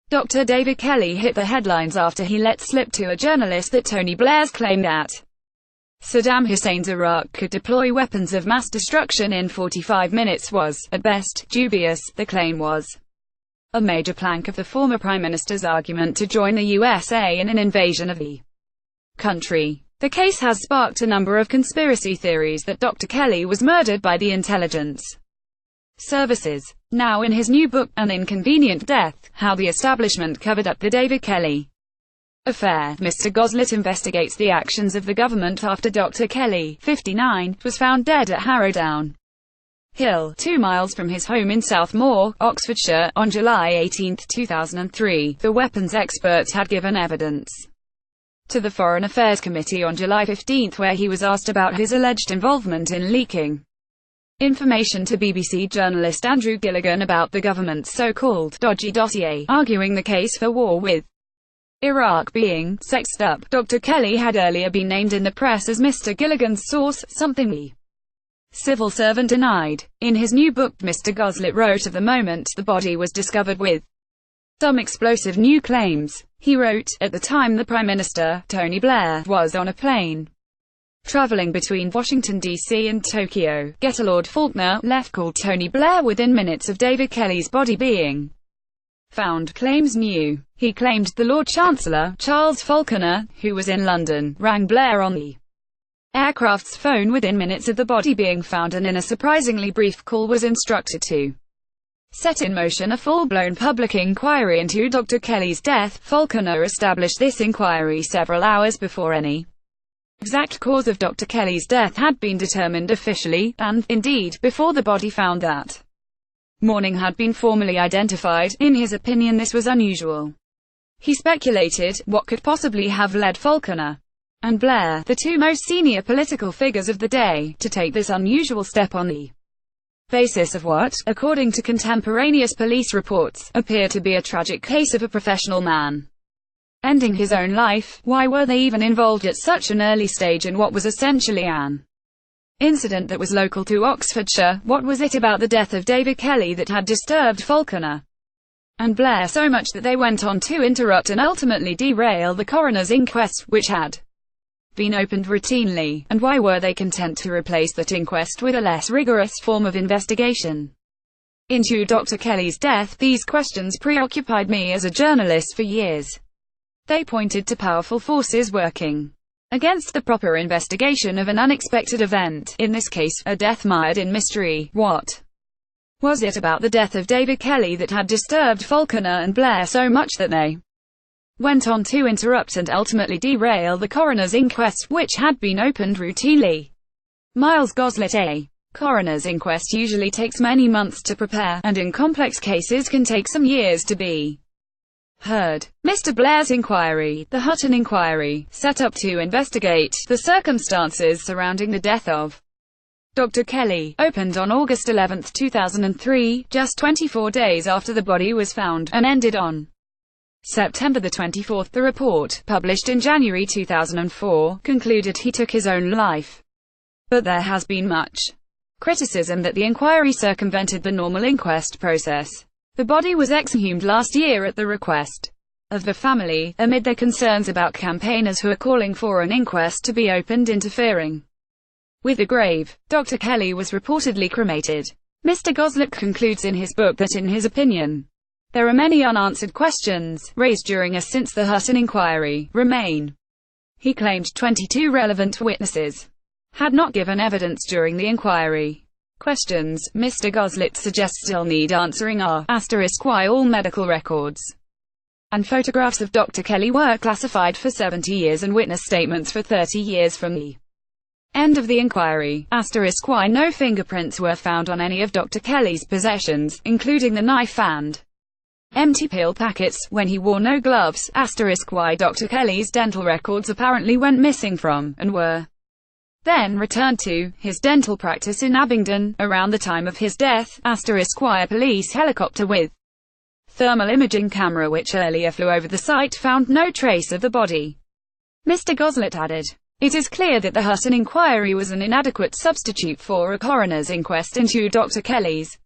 Dr. David Kelly hit the headlines after he let slip to a journalist that Tony Blair's claim that Saddam Hussein's Iraq could deploy weapons of mass destruction in 45 minutes was, at best, dubious. The claim was a major plank of the former Prime Minister's argument to join the USA in an invasion of the country. The case has sparked a number of conspiracy theories that Dr. Kelly was murdered by the intelligence services. Now in his new book, An Inconvenient Death, How the Establishment Covered Up the David Kelly Affair, Mr. Goslett investigates the actions of the government after Dr. Kelly, 59, was found dead at Harrowdown Hill, 2 miles from his home in Southmoor, Oxfordshire, on July 18, 2003. The weapons expert had given evidence to the Foreign Affairs Committee on July 15, where he was asked about his alleged involvement in leaking information to BBC journalist Andrew Gilligan about the government's so-called dodgy dossier, arguing the case for war with Iraq being sexed up. Dr. Kelly had earlier been named in the press as Mr. Gilligan's source, something the civil servant denied. In his new book, Mr. Goslett wrote of the moment the body was discovered with some explosive new claims. He wrote, "At the time the Prime Minister, Tony Blair, was on a plane traveling between Washington, D.C. and Tokyo. Lord Faulkner left called Tony Blair within minutes of David Kelly's body being found," claims new. He claimed the Lord Chancellor, Charles Falconer, who was in London, rang Blair on the aircraft's phone within minutes of the body being found, and in a surprisingly brief call was instructed to set in motion a full-blown public inquiry into Dr. Kelly's death. Falconer established this inquiry several hours before any exact cause of Dr. Kelly's death had been determined officially, and, indeed, before the body found that morning had been formally identified. In his opinion, this was unusual. He speculated what could possibly have led Falconer and Blair, the two most senior political figures of the day, to take this unusual step on the basis of what, according to contemporaneous police reports, appeared to be a tragic case of a professional man ending his own life. Why were they even involved at such an early stage in what was essentially an incident that was local to Oxfordshire? What was it about the death of David Kelly that had disturbed Falconer and Blair so much that they went on to interrupt and ultimately derail the coroner's inquest, which had been opened routinely? And why were they content to replace that inquest with a less rigorous form of investigation into Dr. Kelly's death? These questions preoccupied me as a journalist for years. They pointed to powerful forces working against the proper investigation of an unexpected event, in this case, a death mired in mystery. What was it about the death of David Kelly that had disturbed Falconer and Blair so much that they went on to interrupt and ultimately derail the coroner's inquest, which had been opened routinely? Miles Goslett. A coroner's inquest usually takes many months to prepare, and in complex cases can take some years to be heard. Mr. Blair's inquiry, the Hutton inquiry, set up to investigate the circumstances surrounding the death of Dr. Kelly, opened on August 11, 2003, just 24 days after the body was found, and ended on September 24. The report, published in January 2004, concluded he took his own life. But there has been much criticism that the inquiry circumvented the normal inquest process. The body was exhumed last year at the request of the family, amid their concerns about campaigners who are calling for an inquest to be opened interfering with the grave. Dr. Kelly was reportedly cremated. Mr. Goslett concludes in his book that in his opinion, there are many unanswered questions raised during and since the Hutton inquiry remain. He claimed 22 relevant witnesses had not given evidence during the inquiry. Questions, Mr. Goslett suggests, still need answering are, why all medical records and photographs of Dr. Kelly were classified for 70 years and witness statements for 30 years from the end of the inquiry, why no fingerprints were found on any of Dr. Kelly's possessions, including the knife and empty pill packets, when he wore no gloves, why Dr. Kelly's dental records apparently went missing from, and were then returned to, his dental practice in Abingdon, around the time of his death, why a police helicopter with thermal imaging camera which earlier flew over the site found no trace of the body. Mr. Goslett added, "It is clear that the Hutton inquiry was an inadequate substitute for a coroner's inquest into Dr. Kelly's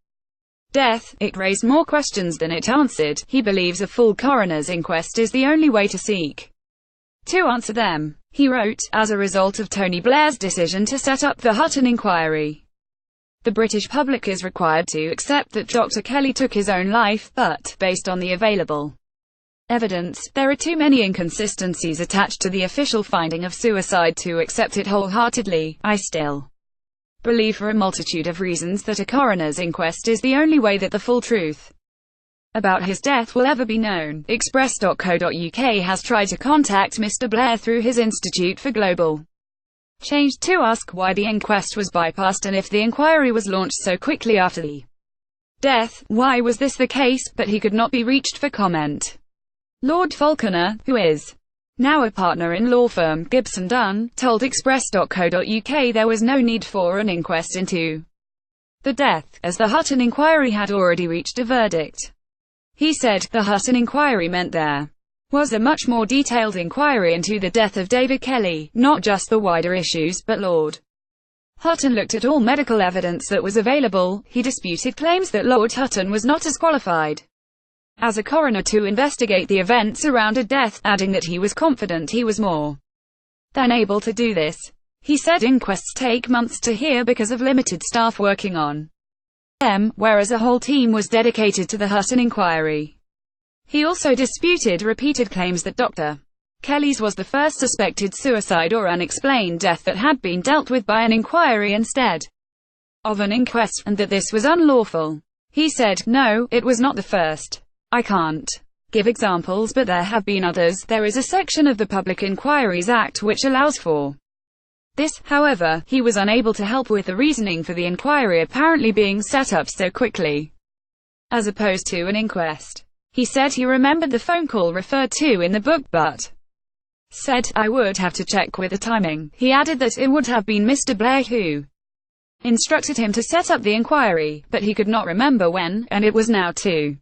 Death, it raised more questions than it answered. He believes a full coroner's inquest is the only way to seek to answer them. He wrote, as a result of Tony Blair's decision to set up the Hutton inquiry, the British public is required to accept that Dr. Kelly took his own life, but, based on the available evidence, there are too many inconsistencies attached to the official finding of suicide to accept it wholeheartedly. I still believe, for a multitude of reasons, that a coroner's inquest is the only way that the full truth about his death will ever be known. Express.co.uk has tried to contact Mr. Blair through his Institute for Global Change to ask why the inquest was bypassed and if the inquiry was launched so quickly after the death. Why was this the case? But he could not be reached for comment. Lord Falconer, who is now a partner in law firm Gibson Dunn, told Express.co.uk there was no need for an inquest into the death, as the Hutton inquiry had already reached a verdict. He said, the Hutton inquiry meant there was a much more detailed inquiry into the death of David Kelly, not just the wider issues, but Lord Hutton looked at all medical evidence that was available. He disputed claims that Lord Hutton was not as qualified as a coroner to investigate the events around a death, adding that he was confident he was more than able to do this. He said inquests take months to hear because of limited staff working on them, whereas a whole team was dedicated to the Hutton inquiry. He also disputed repeated claims that Dr. Kelly's was the first suspected suicide or unexplained death that had been dealt with by an inquiry instead of an inquest, and that this was unlawful. He said, no, it was not the first. I can't give examples, but there have been others. There is a section of the Public Inquiries Act which allows for this. However, he was unable to help with the reasoning for the inquiry apparently being set up so quickly, as opposed to an inquest. He said he remembered the phone call referred to in the book, but said, I would have to check with the timing. He added that it would have been Mr. Blair who instructed him to set up the inquiry, but he could not remember when, and it was now too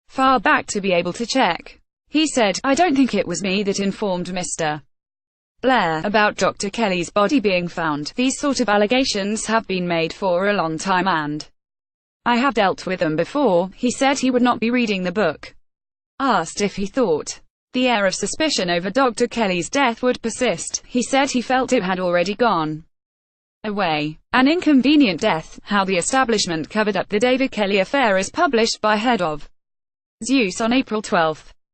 far back to be able to check. He said, I don't think it was me that informed Mr. Blair about Dr. Kelly's body being found. These sort of allegations have been made for a long time and I have dealt with them before. He said he would not be reading the book. Asked if he thought the air of suspicion over Dr. Kelly's death would persist, he said he felt it had already gone away. An Inconvenient Death, How the Establishment Covered Up the David Kelly Affair is published by Head of Zeus on April 12.